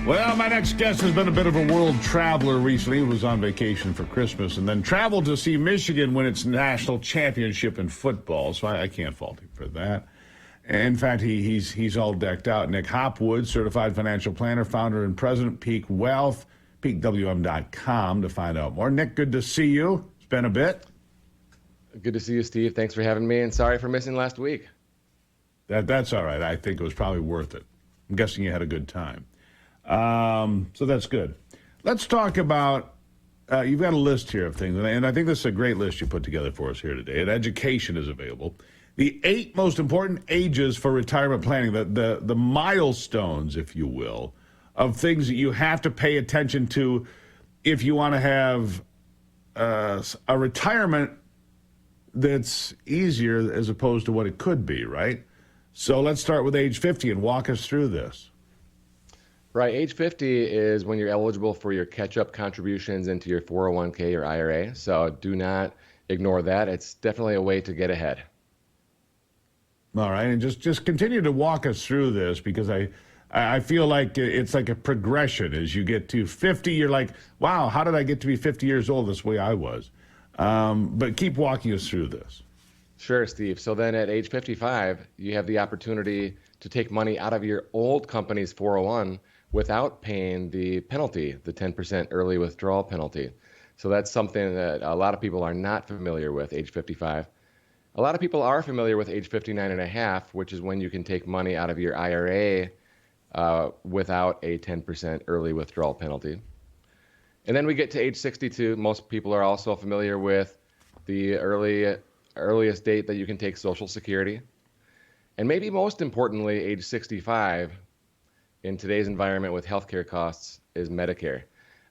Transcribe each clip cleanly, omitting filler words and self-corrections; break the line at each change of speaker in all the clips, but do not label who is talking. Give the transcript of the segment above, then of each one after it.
Well, my next guest has been a bit of a world traveler recently. He was on vacation for Christmas and then traveled to see Michigan win its national championship in football, so I can't fault him for that. In fact, he's all decked out. Nick Hopwood, certified financial planner, founder and president, Peak Wealth, peakwm.com to find out more. Nick, good to see you. It's been a bit.
Good to see you, Steve. Thanks for having me, and sorry for missing last week.
That's all right. I think it was probably worth it. I'm guessing you had a good time. So that's good. Let's talk about, you've got a list here of things, and I think this is a great list you put together for us here today. And education is available. The 8 most important ages for retirement planning, the milestones, if you will, of things that you have to pay attention to if you want to have a retirement that's easier as opposed to what it could be, right? So let's start with age 50 and walk us through this.
Right, age 50 is when you're eligible for your catch-up contributions into your 401k or IRA, so do not ignore that. It's definitely a way to get ahead.
All right, and just continue to walk us through this, because I feel like it's like a progression. As you get to 50, you're like, wow, how did I get to be 50 years old this way I was? But keep walking us through this.
Sure, Steve. So then at age 55, you have the opportunity to take money out of your old company's 401 without paying the penalty, the 10% early withdrawal penalty. So that's something that a lot of people are not familiar with, age 55. A lot of people are familiar with age 59 and a half, which is when you can take money out of your IRA without a 10% early withdrawal penalty. And then we get to age 62. Most people are also familiar with the earliest date that you can take Social Security. And maybe most importantly, age 65 in today's environment with healthcare costs is Medicare.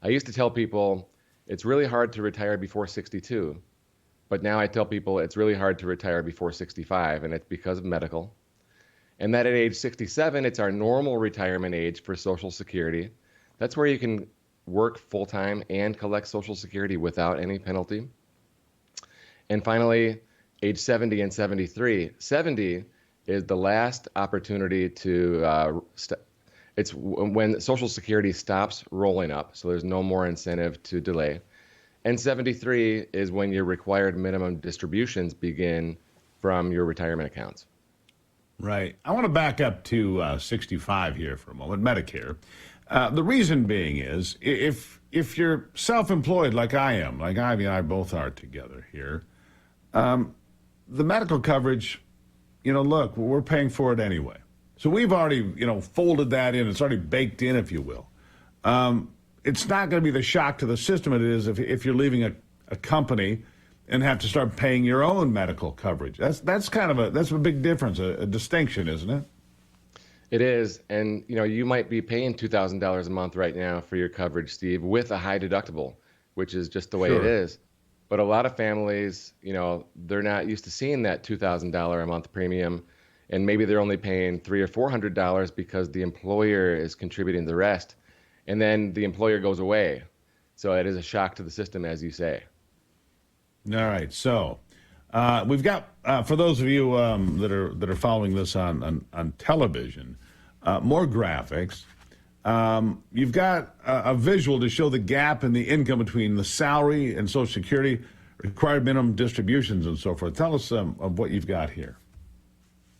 I used to tell people it's really hard to retire before 62, but now I tell people it's really hard to retire before 65, and it's because of medical. And that at age 67, it's our normal retirement age for Social Security. That's where you can work full-time and collect Social Security without any penalty. And finally, age 70 and 73. 70 is the last opportunity to it's when Social Security stops rolling up, so there's no more incentive to delay. And 73 is when your required minimum distributions begin from your retirement accounts.
Right. I want to back up to 65 here for a moment, Medicare. The reason being is if you're self-employed like I am, like Ivy and I both are together here, the medical coverage, look, we're paying for it anyway. So we've already, folded that in. It's already baked in, if you will. It's not going to be the shock to the system it is if you're leaving a company and have to start paying your own medical coverage. That's a big difference, a distinction, isn't it?
It is, and you might be paying $2,000 a month right now for your coverage, Steve, with a high deductible, which is just the way it is. But a lot of families, they're not used to seeing that $2,000 a month premium, and maybe they're only paying $300 or $400 because the employer is contributing the rest, and then the employer goes away. So it is a shock to the system, as you say.
All right, so we've got for those of you that are following this on television, more graphics. You've got a visual to show the gap in the income between the salary and Social Security, required minimum distributions, and so forth. Tell us of what you've got here.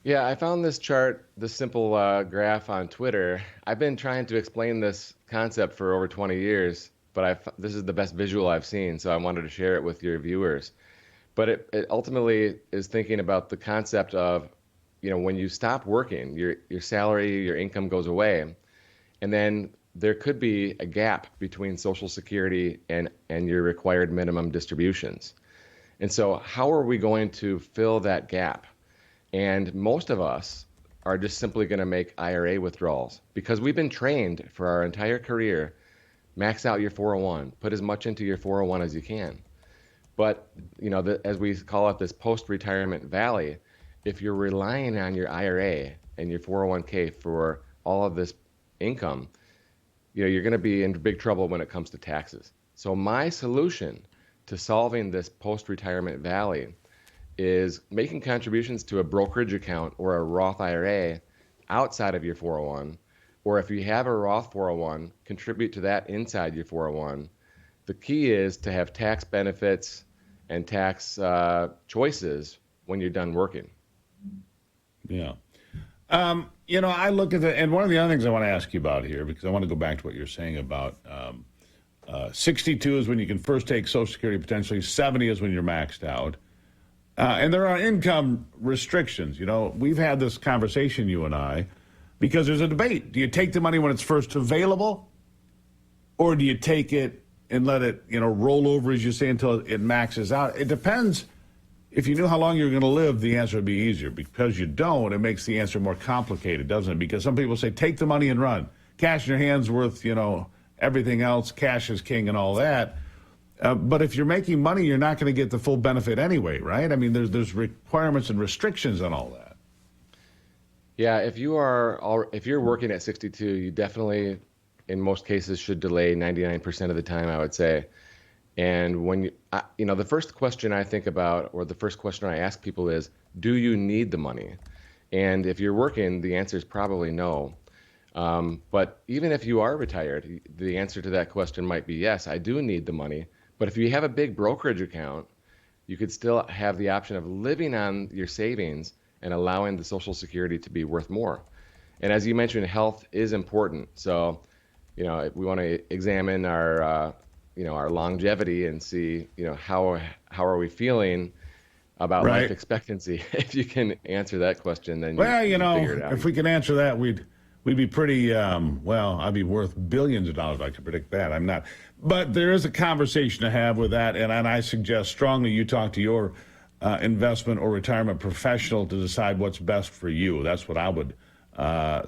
Yeah, I found this chart, this simple graph on Twitter. I've been trying to explain this concept for over 20 years, but this is the best visual I've seen, so I wanted to share it with your viewers. But it ultimately is thinking about the concept of, when you stop working, your salary, your income goes away, and then there could be a gap between Social Security and your required minimum distributions. And so how are we going to fill that gap? And most of us are just simply going to make IRA withdrawals because we've been trained for our entire career, max out your 401, put as much into your 401 as you can. But, as we call it, this post-retirement valley, if you're relying on your IRA and your 401k for all of this income, you're going to be in big trouble when it comes to taxes. So my solution to solving this post-retirement valley is making contributions to a brokerage account or a Roth IRA outside of your 401 or if you have a Roth 401, contribute to that inside your 401. The key is to have tax benefits and tax choices when you're done working.
Yeah. I look at the, and one of the other things I want to ask you about here, because I want to go back to what you're saying about 62 is when you can first take Social Security, potentially 70 is when you're maxed out. And there are income restrictions. We've had this conversation, you and I, because there's a debate. Do you take the money when it's first available, or do you take it and let it, roll over, as you say, until it maxes out? It depends. If you knew how long you were going to live, the answer would be easier. Because you don't, it makes the answer more complicated, doesn't it? Because some people say, take the money and run. Cash in your hand's worth, everything else. Cash is king and all that. But if you're making money, you're not going to get the full benefit anyway, right? I mean, there's requirements and restrictions on all that.
Yeah, if you're working at 62, you definitely, in most cases, should delay 99% of the time, I would say. And when the first question I think about, or the first question I ask people is, do you need the money? And if you're working, the answer is probably no. But even if you are retired, the answer to that question might be yes, I do need the money. But if you have a big brokerage account, you could still have the option of living on your savings and allowing the Social Security to be worth more. And as you mentioned, health is important. So, we want to examine our longevity and see, how are we feeling about life expectancy? If you can answer that question, then you can figure it out.
If we can answer that, we'd be pretty, I'd be worth billions of dollars. I can predict that. I'm not. But there is a conversation to have with that, and I suggest strongly you talk to your investment or retirement professional to decide what's best for you. That's what I would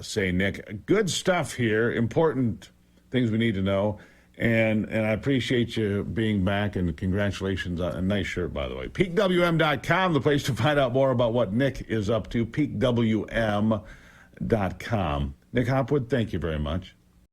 say, Nick. Good stuff here. Important things we need to know. And I appreciate you being back, and congratulations on a nice shirt, by the way. PeakWM.com, the place to find out more about what Nick is up to. PeakWM.com. Nick Hopwood, thank you very much.